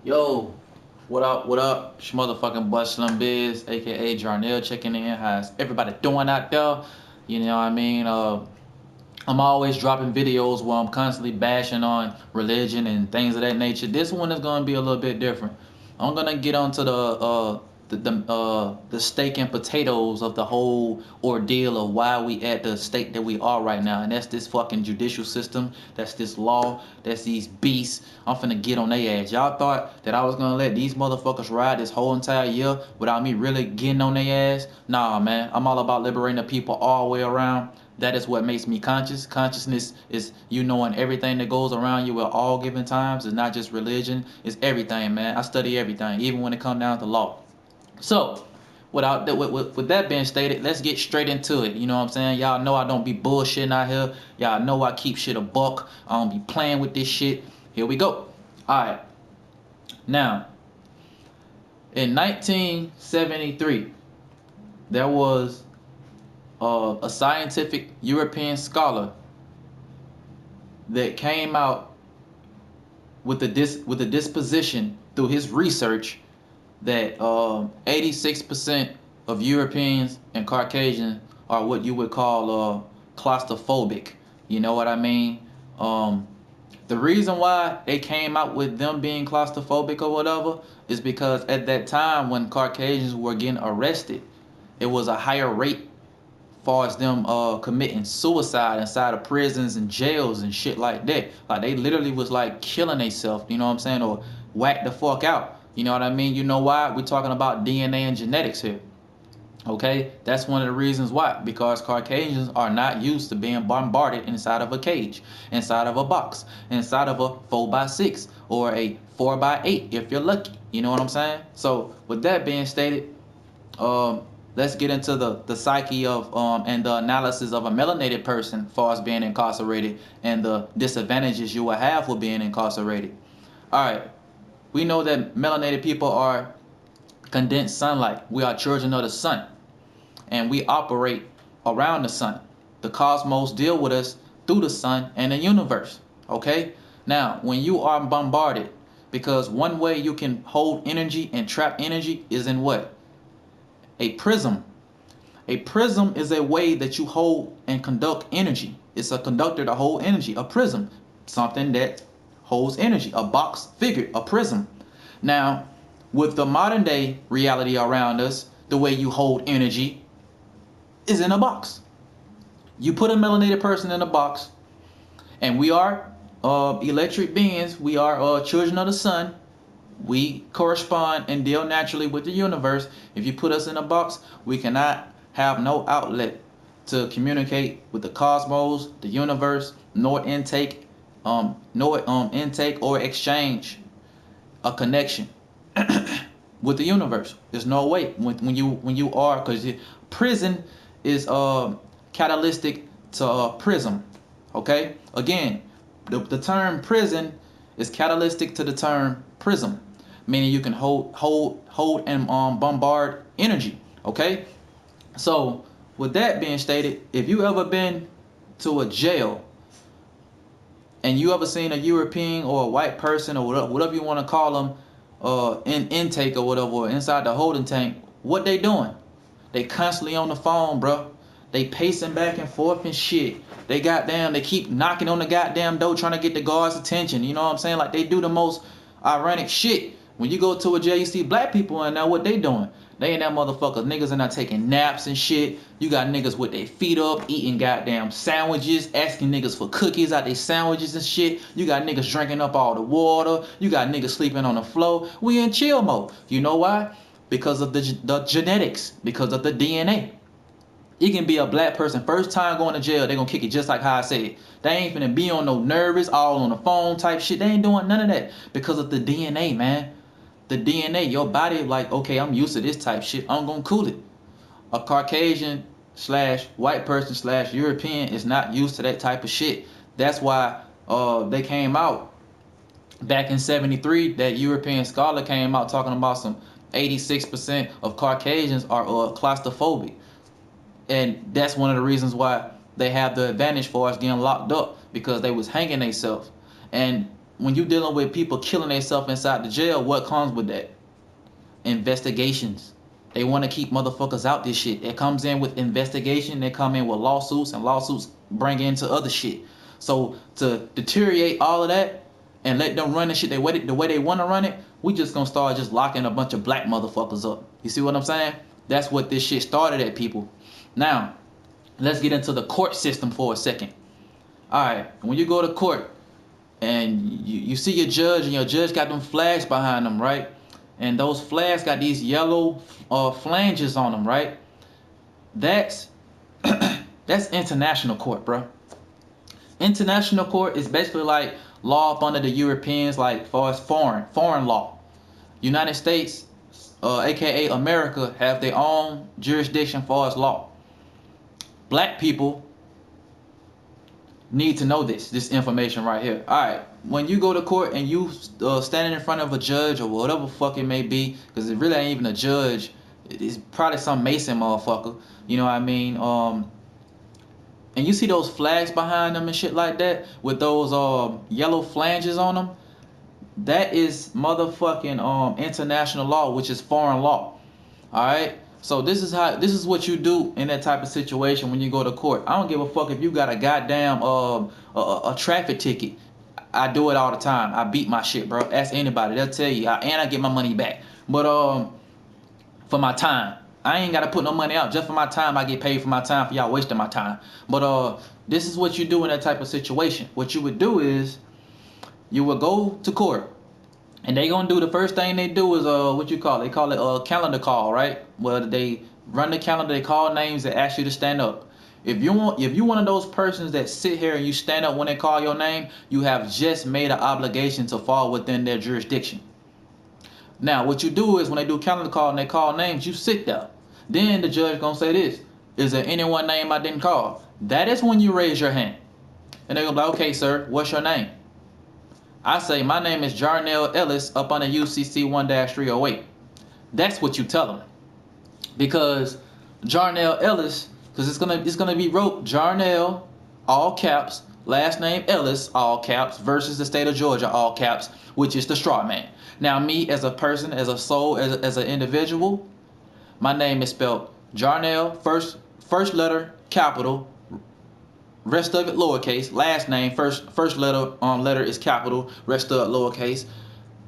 Yo, what up, what up? It's your motherfucking boy Slim Biz, aka Jarnell, checking in. How's everybody doing out there? You know what I mean? I'm always dropping videos where I'm constantly bashing on religion and things of that nature. This one is gonna be a little bit different. I'm gonna get onto the steak and potatoes of the whole ordeal of why we at the state that we are right now, and that's this fucking judicial system. That's this law. That's these beasts. I'm finna get on their ass. Y'all thought that I was gonna let these motherfuckers ride this whole entire year without me really getting on their ass? Nah, man. I'm all about liberating the people all the way around. That is what makes me conscious. Consciousness is you knowing everything that goes around you at all given times. It's not just religion. It's everything, man. I study everything, even when it comes down to law. So, with that being stated, let's get straight into it. You know what I'm saying? Y'all know I don't be bullshitting out here. Y'all know I keep shit a buck. I don't be playing with this shit. Here we go. Alright. Now, in 1973, there was a scientific European scholar that came out with the disposition through his research that 86% of Europeans and Caucasians are what you would call claustrophobic. You know what I mean? The reason why they came out with them being claustrophobic or whatever is because at that time when Caucasians were getting arrested, it was a higher rate far as them committing suicide inside of prisons and jails and shit like that. Like they literally was like killing themselves, you know what I'm saying, or whack the fuck out. You know what I mean? You know why? We're talking about DNA and genetics here. Okay, that's one of the reasons why. Because Caucasians are not used to being bombarded inside of a cage, inside of a box, inside of a 4x6 or a 4x8 if you're lucky. You know what I'm saying? So with that being stated, let's get into the psyche of and the analysis of a melanated person as far as being incarcerated and the disadvantages you will have with being incarcerated. All right, we know that melanated people are condensed sunlight. We are children of the sun, and we operate around the sun. The cosmos deal with us through the sun and the universe. Okay, now when you are bombarded, because one way you can hold energy and trap energy is in what? A prism. A prism is a way that you hold and conduct energy. It's a conductor to hold energy. A prism, something that holds energy. A box figure, a prism. Now, with the modern day reality around us, the way you hold energy is in a box. You put a melanated person in a box, and we are electric beings. We are children of the sun. We correspond and deal naturally with the universe. If you put us in a box, we cannot have no outlet to communicate with the cosmos, the universe, nor intake or exchange a connection with the universe. There's no way when you are, because prison is catalytic to prism. Okay, again, the term prison is catalytic to the term prism, meaning you can hold and bombard energy. Okay, so with that being stated, if you ever been to a jail and you ever seen a European or a white person or whatever you want to call them in intake or whatever, or inside the holding tank, what they doing? They constantly on the phone, bro. They pacing back and forth and shit. They keep knocking on the goddamn door trying to get the guards' attention. You know what I'm saying? Like they do the most ironic shit. When you go to a jail, you see black people in there, what they doing? They ain't that motherfuckers. Niggas are not taking naps and shit. You got niggas with their feet up, eating goddamn sandwiches, asking niggas for cookies out their sandwiches and shit. You got niggas drinking up all the water. You got niggas sleeping on the floor. We in chill mode. You know why? Because of the genetics, because of the DNA. You can be a black person, first time going to jail, they gonna kick it just like how I said. They ain't finna be on no nervous, all on the phone type shit. They ain't doing none of that because of the DNA, man. The DNA, your body like, okay, I'm used to this type shit. I'm gonna cool it. A Caucasian slash white person slash European is not used to that type of shit. That's why they came out back in 73. That European scholar came out talking about some 86% of Caucasians are claustrophobic. And that's one of the reasons why they have the advantage for us getting locked up, because they was hanging themselves. And when you dealing with people killing themselves inside the jail, what comes with that? Investigations. They want to keep motherfuckers out this shit. It comes in with investigation. They come in with lawsuits, and lawsuits bring into other shit. So to deteriorate all of that and let them run the shit the way they want to run it, we just gonna start just locking a bunch of black motherfuckers up. You see what I'm saying? That's what this shit started at, people. Now, let's get into the court system for a second. Alright, when you go to court and you see your judge, and your judge got them flags behind them, right? And those flags got these yellow flanges on them, right? That's that's international court, bro. International court is basically like law up under the Europeans, like far as foreign law. United States, aka America, have their own jurisdiction far as law. Black people need to know this information right here. Alright, when you go to court and you standing in front of a judge or whatever fuck it may be, because it really ain't even a judge, it's probably some Mason motherfucker, you know what I mean? And you see those flags behind them and shit like that with those yellow flanges on them, that is motherfucking international law, which is foreign law. Alright? So this is what you do in that type of situation when you go to court. I don't give a fuck if you got a goddamn a traffic ticket. I do it all the time. I beat my shit, bro. Ask anybody, they'll tell you. And I get my money back. But for my time, I ain't gotta put no money out. Just for my time, I get paid for my time, for y'all wasting my time. But this is what you do in that type of situation. What you would do is you would go to court. And they gonna do, the first thing they do is what you call it? They call it a calendar call, right? Where they run the calendar, they call names, they ask you to stand up. If you one of those persons that sit here and you stand up when they call your name, you have just made an obligation to fall within their jurisdiction. Now, what you do is when they do calendar call and they call names, you sit there. Then the judge gonna say this: is there anyone name I didn't call? That is when you raise your hand. And they're gonna be like, okay, sir, what's your name? I say, my name is Jarnell Ellis up on the UCC 1-308. That's what you tell them. Because Jarnell Ellis, because it's gonna be wrote Jarnell, all caps, last name Ellis, all caps, versus the state of Georgia, all caps, which is the straw man. Now, me as a person, as a soul, as an individual, my name is spelled Jarnell, first letter capital, rest of it lowercase. Last name, first letter is capital, rest of it lowercase.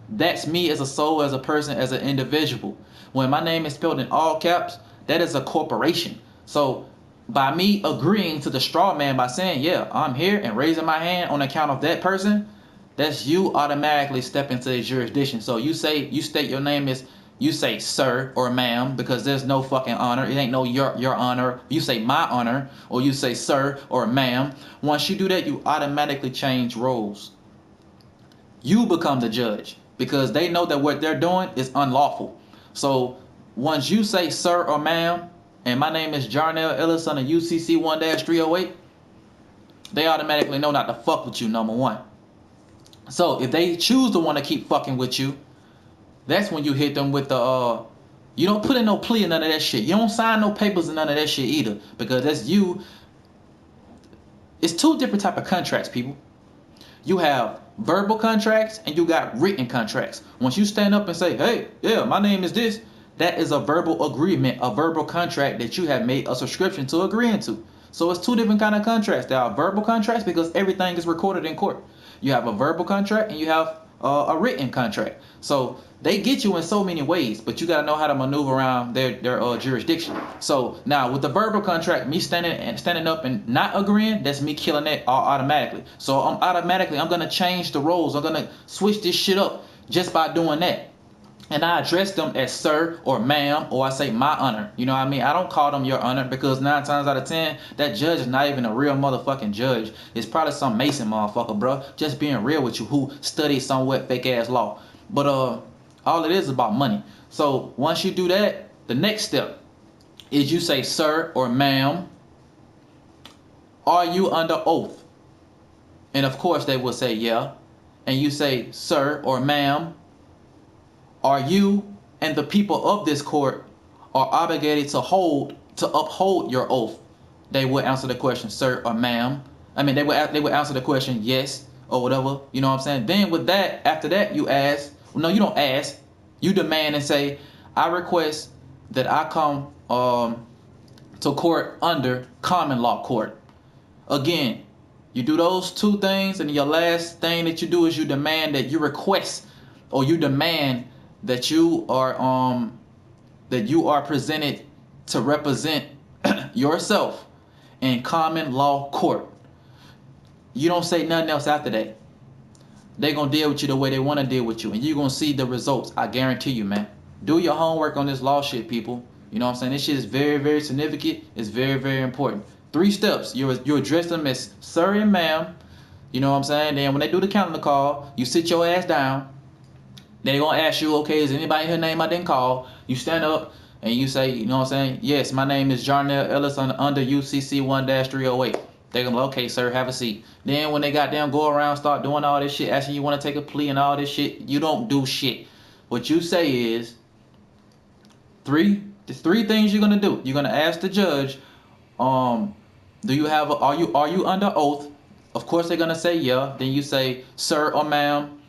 That's me as a soul, as a person, as an individual. When my name is spelled in all caps, that is a corporation. So by me agreeing to the straw man by saying, yeah, I'm here, and raising my hand on account of that person, that's you automatically step into the jurisdiction. So you state your name is, you say sir or ma'am, because there's no fucking honor. It ain't no your honor. You say my honor, or you say sir or ma'am. Once you do that, you automatically change roles. You become the judge, because they know that what they're doing is unlawful. So once you say sir or ma'am, and my name is Jarnell Ellis on the UCC 1-308, they automatically know not to fuck with you, number one. So if they choose to want to keep fucking with you, that's when you hit them with the, you don't put in no plea and none of that shit. You don't sign no papers and none of that shit either. Because that's you. It's two different type of contracts, people. You have verbal contracts and you got written contracts. Once you stand up and say, hey, yeah, my name is this, that is a verbal agreement, a verbal contract that you have made a subscription to agreeing to. So it's two different kind of contracts. There are verbal contracts because everything is recorded in court. You have a verbal contract and you have a written contract. So they get you in so many ways, but you got to know how to maneuver around their jurisdiction. So now with the verbal contract, me standing up and not agreeing, that's me killing it automatically. So I'm going to change the roles. I'm going to switch this shit up just by doing that. And I address them as sir or ma'am, or I say my honor. You know what I mean? I don't call them your honor, because 9 times out of 10, that judge is not even a real motherfucking judge. It's probably some Mason motherfucker, bro. Just being real with you, who studied some wet fake ass law. But all it is about money. So once you do that, the next step is you say sir or ma'am. Are you under oath? And of course they will say yeah. And you say sir or ma'am, are you and the people of this court are obligated to uphold your oath? They will answer the question sir or ma'am. I mean, they will answer the question yes or whatever. You know what I'm saying? Then with that, after that, you ask. No, you don't ask. You demand and say, I request that I come to court under common law court. Again, you do those two things, and your last thing that you do is you demand that you request, or you demand that you are presented to represent yourself in common law court. You don't say nothing else after that. They're gonna deal with you the way they want to deal with you, and you're gonna see the results. I guarantee you, man. Do your homework on this law shit, people. You know what I'm saying? This shit is very, very significant. It's very, very important. 3 steps. You address them as sir and ma'am. You know what I'm saying? Then when they do the calendar call, you sit your ass down. Then they're gonna ask you, okay, is anybody her name I didn't call? You stand up and you say, you know what I'm saying? Yes, my name is Jarnell Ellis under UCC 1-308. They're gonna be like, okay, sir, have a seat. Then when they goddamn go around, start doing all this shit, asking you want to take a plea and all this shit, you don't do shit. What you say is the three things you're gonna do. You're gonna ask the judge, do you have are you under oath? Of course they're gonna say yeah. Then you say, sir or ma'am,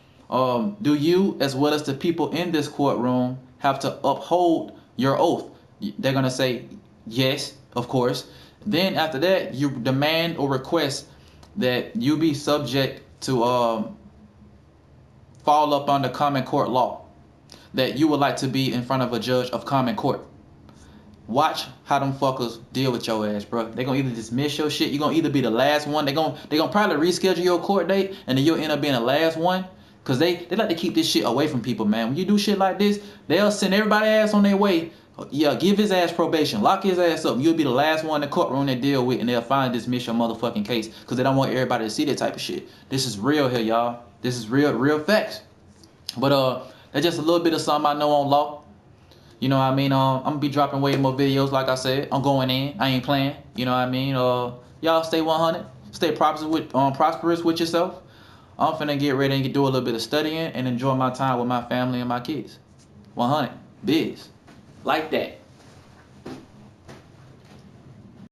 do you, as well as the people in this courtroom, have to uphold your oath? They're gonna say yes, of course. Then after that, you demand or request that you be subject to fall up under common court law, that you would like to be in front of a judge of common court. Watch how them fuckers deal with your ass, bro. They gonna either dismiss your shit, you're gonna either be the last one, they gonna probably reschedule your court date, and then you'll end up being the last one. Cause they like to keep this shit away from people, man. When you do shit like this, they'll send everybody ass on their way. Yeah, give his ass probation, lock his ass up. You'll be the last one in the courtroom they deal with, and they'll finally dismiss your motherfucking case because they don't want everybody to see that type of shit. This is real here, y'all. This is real facts. But that's just a little bit of something I know on law. You know what I mean? I'm gonna be dropping way more videos, like I said. I'm going in. I ain't playing. You know what I mean? Y'all stay 100. Stay prosperous with yourself. I'm finna get ready and do a little bit of studying and enjoy my time with my family and my kids. 100. Biz. Like that.